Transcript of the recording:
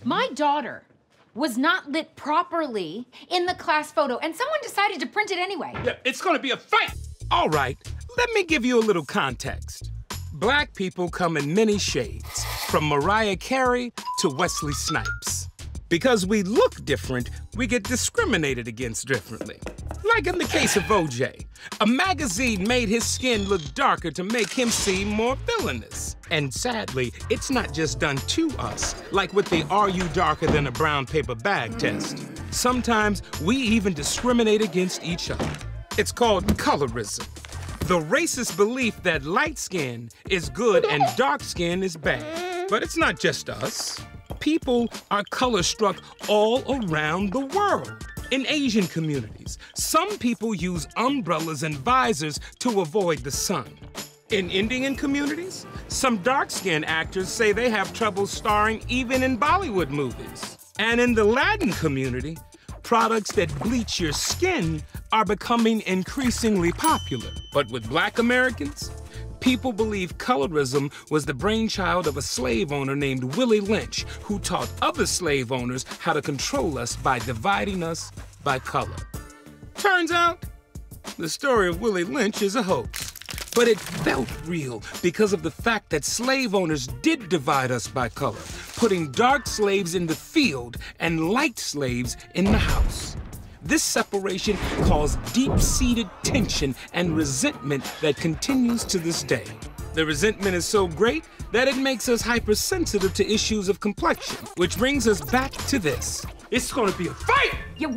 My daughter was not lit properly in the class photo, and someone decided to print it anyway. Yeah, it's gonna be a fight! All right, let me give you a little context. Black people come in many shades, from Mariah Carey to Wesley Snipes. Because we look different, we get discriminated against differently. Like in the case of OJ, a magazine made his skin look darker to make him seem more villainous. And sadly, it's not just done to us, like with the "Are you darker than a brown paper bag" test. Sometimes we even discriminate against each other. It's called colorism. The racist belief that light skin is good and dark skin is bad. But it's not just us. People are color-struck all around the world. In Asian communities, some people use umbrellas and visors to avoid the sun. In Indian communities, some dark-skinned actors say they have trouble starring even in Bollywood movies. And in the Latin community, products that bleach your skin are becoming increasingly popular. But with Black Americans, people believe colorism was the brainchild of a slave owner named Willie Lynch, who taught other slave owners how to control us by dividing us by color. Turns out, the story of Willie Lynch is a hoax. But it felt real because of the fact that slave owners did divide us by color, putting dark slaves in the field and light slaves in the house. This separation caused deep-seated tension and resentment that continues to this day. The resentment is so great that it makes us hypersensitive to issues of complexion, which brings us back to this. It's gonna be a fight! Yeah, we